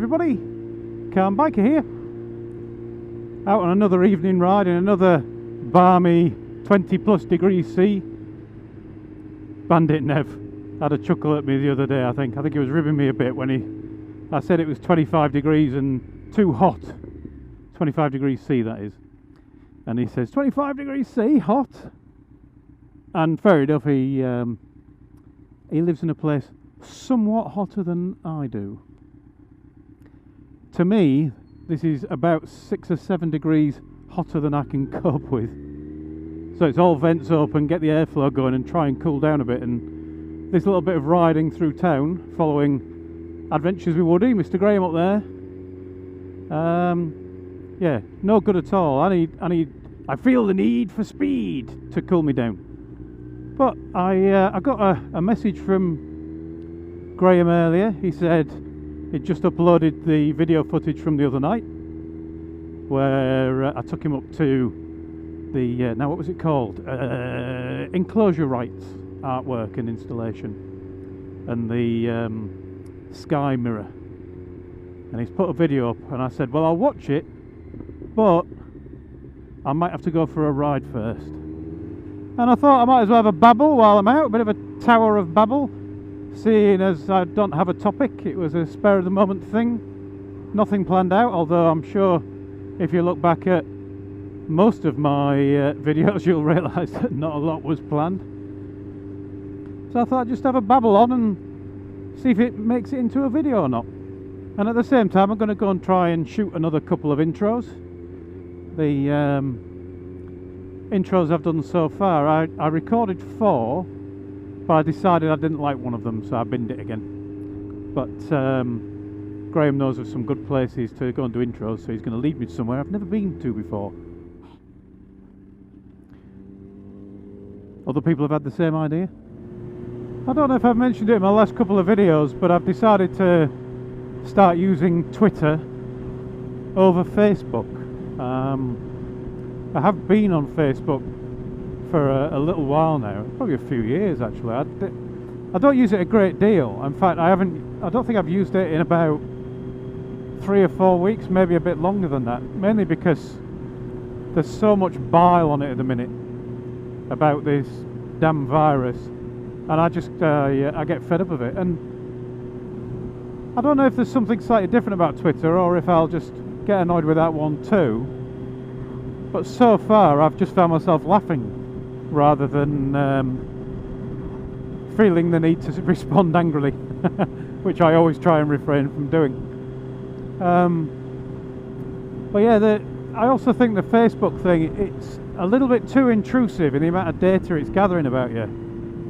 everybody, Calm Biker here. Out on another evening ride in another balmy 20 plus degrees C. Bandit Nev had a chuckle at me the other day. I think he was ribbing me a bit when I said it was 25 degrees and too hot. 25 degrees C, that is. And he says 25 degrees C, hot. And fair enough, he lives in a place somewhat hotter than I do. To me, this is about 6 or 7 degrees hotter than I can cope with. So it's all vents open, get the airflow going and try and cool down a bit. And this little bit of riding through town, following Adventures with Woody, Mr. Graham up there. Yeah, no good at all. I feel the need for speed to cool me down. But I got a message from Graham earlier. He said he'd just uploaded the video footage from the other night, where I took him up to the now what was it called? Enclosure rights artwork and installation, and the sky mirror. And he's put a video up, and I said, well, I'll watch it, but I might have to go for a ride first. And I thought I might as well have a babble while I'm out, a bit of a Tower of Babble, seeing as I don't have a topic. It was a spur of the moment thing, nothing planned out, although I'm sure if you look back at most of my videos you'll realise that not a lot was planned. So I thought I'd just have a babble on and see if it makes it into a video or not. And at the same time I'm going to go and try and shoot another couple of intros. The intros I've done so far, I recorded 4, but I decided I didn't like one of them, so I binned it again. But Graham knows of some good places to go and do intros, so he's going to lead me somewhere I've never been to before. Other people have had the same idea. I don't know if I've mentioned it in my last couple of videos, but I've decided to start using Twitter over Facebook. I have been on Facebook for a little while now, probably a few years actually. I don't use it a great deal. In fact, I don't think I've used it in about 3 or 4 weeks, maybe a bit longer than that. Mainly because there's so much bile on it at the minute about this damn virus, and I just I get fed up of it. And I don't know if there's something slightly different about Twitter, or if I'll just get annoyed with that one too. But so far I've just found myself laughing rather than feeling the need to respond angrily, which I always try and refrain from doing. But yeah, I also think the Facebook thing, it's a little bit too intrusive in the amount of data it's gathering about you.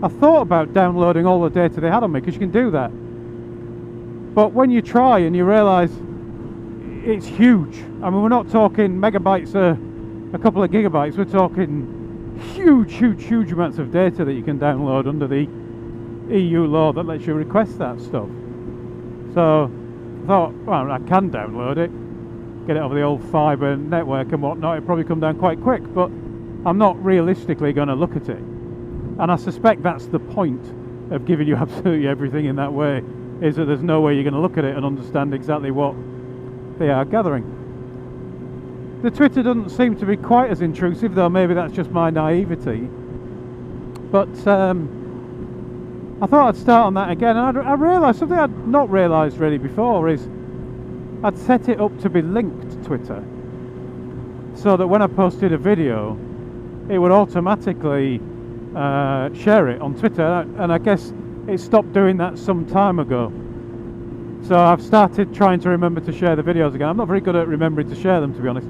I thought about downloading all the data they had on me, because you can do that. But when you try and you realise it's huge, I mean, we're not talking megabytes or a couple of gigabytes, we're talking huge amounts of data that you can download under the EU law that lets you request that stuff. So I thought, well, I can download it, get it over the old fibre network and whatnot. It'll probably come down quite quick, but I'm not realistically going to look at it. And I suspect that's the point of giving you absolutely everything in that way, is that there's no way you're going to look at it and understand exactly what they are gathering. The Twitter doesn't seem to be quite as intrusive, though maybe that's just my naivety. But I thought I'd start on that again, and I realised something I'd not realised really before is I'd set it up to be linked to Twitter, so that when I posted a video it would automatically share it on Twitter, and I guess it stopped doing that some time ago. So I've started trying to remember to share the videos again. I'm not very good at remembering to share them, to be honest.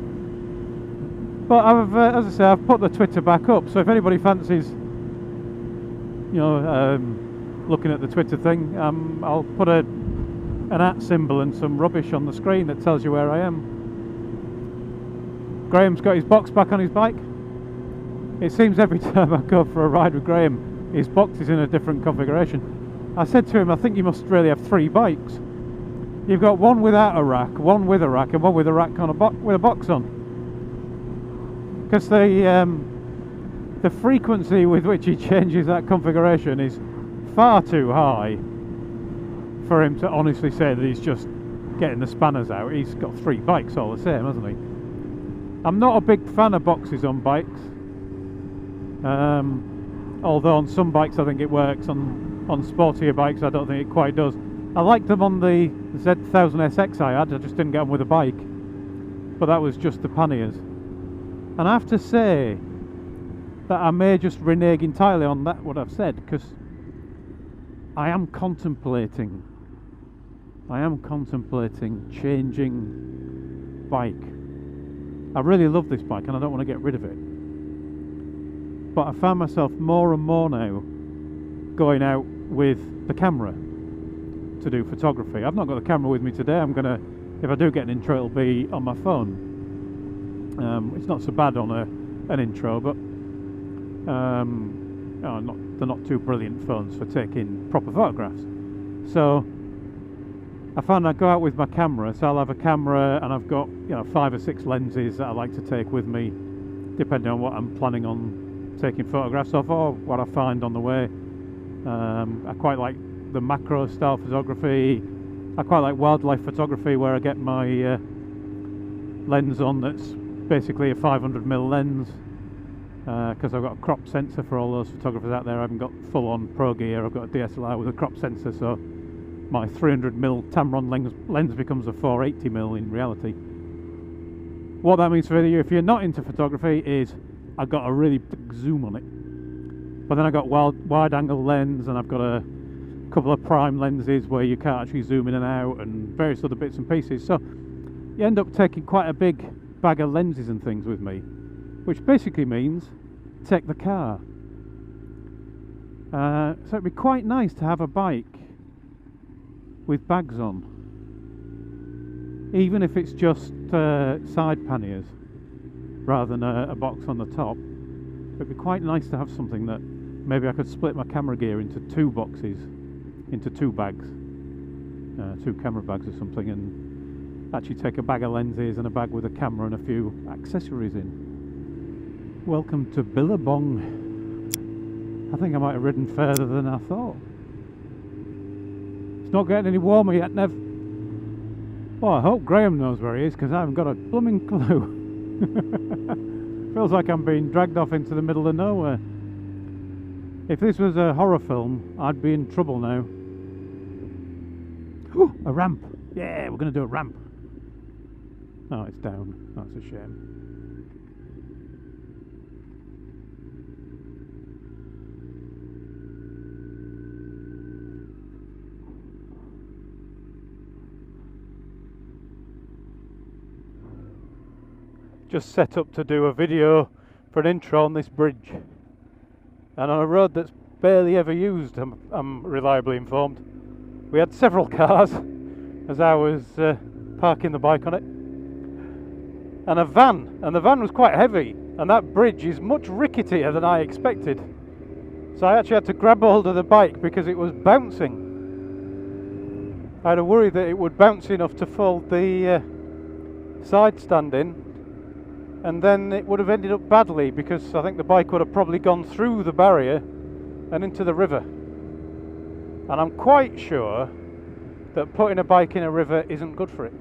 But as I say, I've put the Twitter back up, so if anybody fancies, looking at the Twitter thing, I'll put an @ symbol and some rubbish on the screen that tells you where I am. Graham's got his box back on his bike. It seems every time I go for a ride with Graham, his box is in a different configuration. I said to him, I think you must really have 3 bikes. You've got one without a rack, one with a rack, and one with a rack on with a box on. Because the frequency with which he changes that configuration is far too high for him to honestly say that he's just getting the spanners out. He's got 3 bikes all the same, hasn't he? I'm not a big fan of boxes on bikes. Although on some bikes I think it works, on sportier bikes I don't think it quite does. I liked them on the Z1000 SX I had, I just didn't get them with a bike. But that was just the panniers. And I have to say that I may just renege entirely on that, what I've said, because I am contemplating changing bike. I really love this bike and I don't want to get rid of it. But I found myself more and more now going out with the camera to do photography. I've not got the camera with me today. I'm gonna, if I do get an intro, it'll be on my phone. It's not so bad on an intro, but they're not too brilliant phones for taking proper photographs. So I found I go out with my camera, so I'll have a camera and I've got 5 or 6 lenses that I like to take with me, depending on what I'm planning on taking photographs of or what I find on the way. I quite like the macro style photography. I quite like wildlife photography, where I get my lens on that's basically a 500mm lens, because I've got a crop sensor for all those photographers out there. I haven't got full-on pro gear. I've got a DSLR with a crop sensor, so my 300mm Tamron lens becomes a 480mm in reality. What that means for you, if you're not into photography, is I've got a really big zoom on it. But then I've got wide-angle lens, and I've got a couple of prime lenses where you can't actually zoom in and out, and various other bits and pieces. So you end up taking quite a big bag of lenses and things with me, which basically means take the car. So it'd be quite nice to have a bike with bags on, even if it's just side panniers rather than a box on the top. It'd be quite nice to have something that maybe I could split my camera gear into 2 boxes, into 2 bags, 2 camera bags or something, and actually take a bag of lenses and a bag with a camera and a few accessories in. Welcome to Billabong. I think I might have ridden further than I thought. It's not getting any warmer yet, Nev. Well, I hope Graham knows where he is, because I haven't got a blooming clue. Feels like I'm being dragged off into the middle of nowhere. If this was a horror film, I'd be in trouble now. Ooh, a ramp. Yeah, we're going to do a ramp. Oh, it's down. That's a shame. Just set up to do a video for an intro on this bridge, and on a road that's barely ever used, I'm reliably informed. We had several cars as I was parking the bike on it, and a van, and the van was quite heavy, and that bridge is much ricketier than I expected, so I actually had to grab hold of the bike because it was bouncing. I had a worry that it would bounce enough to fold the side stand in, and then it would have ended up badly, because I think the bike would have probably gone through the barrier and into the river. And I'm quite sure that putting a bike in a river isn't good for it.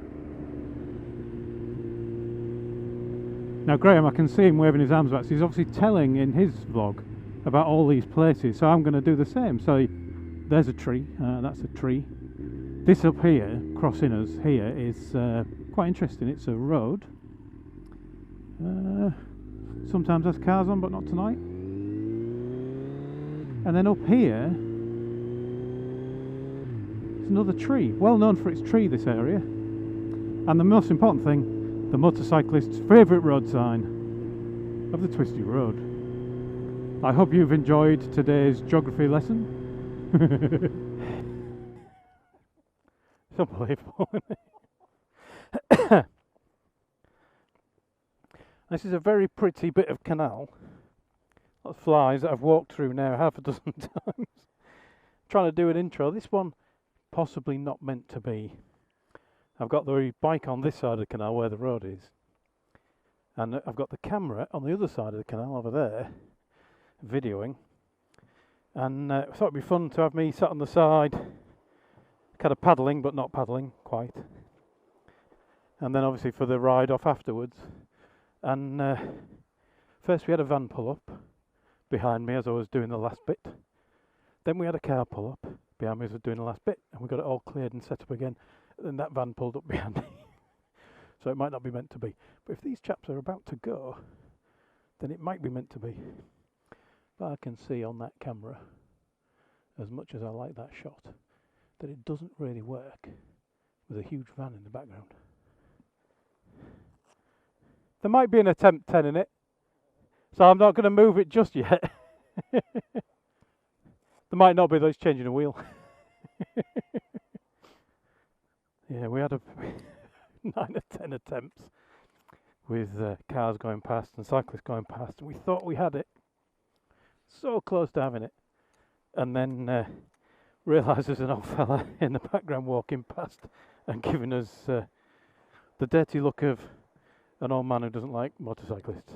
Now Graham, I can see him waving his arms back, so he's obviously telling in his vlog about all these places, so I'm going to do the same. So there's a tree, that's a tree. This up here, crossing us here, is quite interesting. It's a road. Sometimes there's cars on, but not tonight. And then up here is another tree, well known for its tree, this area. And the most important thing, the motorcyclist's favourite road sign of the twisty road. I hope you've enjoyed today's geography lesson. It's unbelievable, isn't it? This is a very pretty bit of canal. Lots of flies that I've walked through now half a dozen times. Trying to do an intro. This one possibly not meant to be. I've got the bike on this side of the canal where the road is, and I've got the camera on the other side of the canal over there, videoing. And I thought it'd be fun to have me sat on the side, kind of paddling, but not paddling quite. and then obviously for the ride off afterwards. And first we had a van pull up behind me as I was doing the last bit. Then we had a car pull up behind me as I was doing the last bit, and we got it all cleared and set up again. Then that van pulled up behind me. So it might not be meant to be. But if these chaps are about to go, then it might be meant to be. But I can see on that camera, as much as I like that shot, that it doesn't really work with a huge van in the background. There might be an attempt 10 in it, so I'm not going to move it just yet. There might not be, though, it's changing a wheel. Yeah, we had 9 or 10 attempts with cars going past and cyclists going past, and we thought we had it. So close to having it. And then realised there's an old fella in the background walking past and giving us the dirty look of an old man who doesn't like motorcyclists.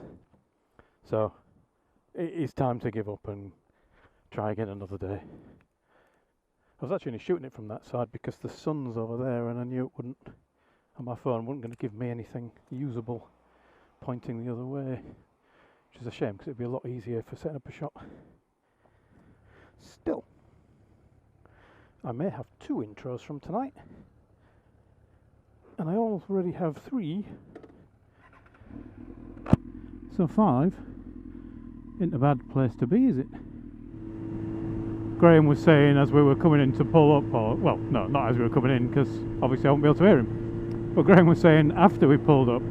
So it is time to give up and try again another day. I was actually only shooting it from that side because the sun's over there, and I knew it wouldn't, on my phone, wasn't going to give me anything usable pointing the other way, which is a shame because it'd be a lot easier for setting up a shot. Still, I may have 2 intros from tonight, and I already have 3, so 5 isn't a bad place to be, is it? Graham was saying as we were coming in to pull up, or, well, no, not as we were coming in, because obviously I won't be able to hear him, but Graham was saying after we pulled up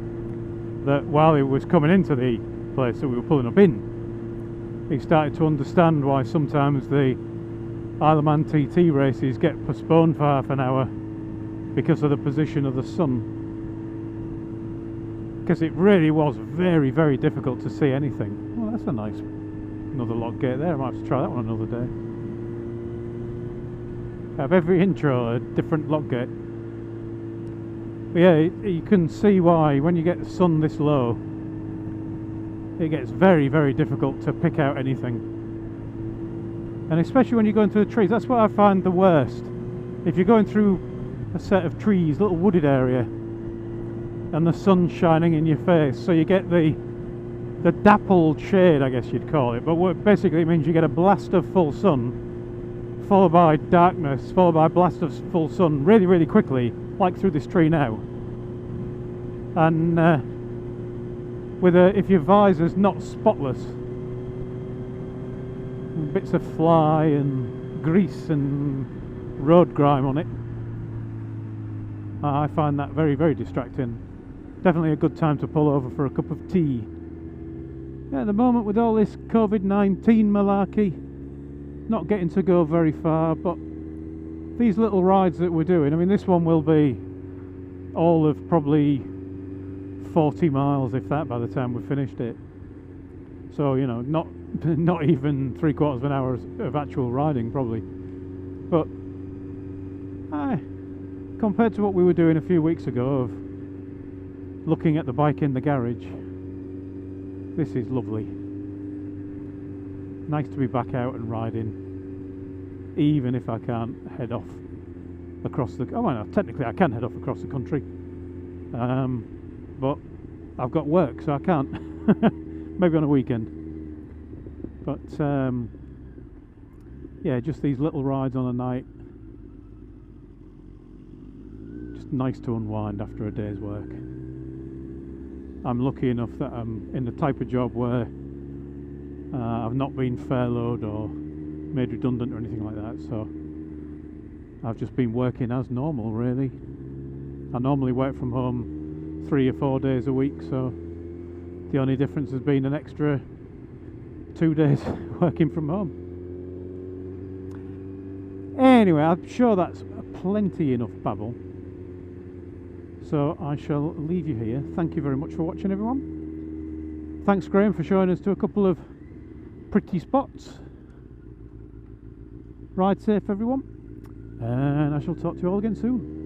that while he was coming into the place that we were pulling up in, he started to understand why sometimes the Isle of Man TT races get postponed for half an hour because of the position of the sun. Because it really was very, very difficult to see anything. Well, that's a nice, another lock gate there. I might have to try that one another day. I have every intro a different lock gate. But yeah, you can see why when you get the sun this low, it gets very, very difficult to pick out anything. And especially when you're going through the trees, that's what I find the worst. If you're going through a set of trees, little wooded area, and the sun's shining in your face, so you get the dappled shade, I guess you'd call it, but what basically it means you get a blast of full sun, followed by darkness, followed by a blast of full sun really, really quickly, like through this tree now. And if your visor's not spotless, bits of fly and grease and road grime on it, I find that very, very distracting. Definitely a good time to pull over for a cup of tea. Yeah, at the moment with all this COVID-19 malarkey, not getting to go very far, but these little rides that we're doing, I mean this one will be all of probably 40 miles if that by the time we've finished it. So, you know, not even 3/4 of an hour of actual riding probably. But compared to what we were doing a few weeks ago of looking at the bike in the garage, this is lovely. Nice to be back out and riding, even if I can't head off across the... Oh, well, no, technically I can head off across the country, but I've got work, so I can't. Maybe on a weekend. But yeah, just these little rides on a night, just nice to unwind after a day's work. I'm lucky enough that I'm in the type of job where I've not been furloughed or made redundant or anything like that, so I've just been working as normal really. I normally work from home 3 or 4 days a week, so the only difference has been an extra 2 days working from home. Anyway, I'm sure that's plenty enough babble. So I shall leave you here. Thank you very much for watching, everyone. Thanks, Graham, for showing us to a couple of pretty spots. Ride safe, everyone. And I shall talk to you all again soon.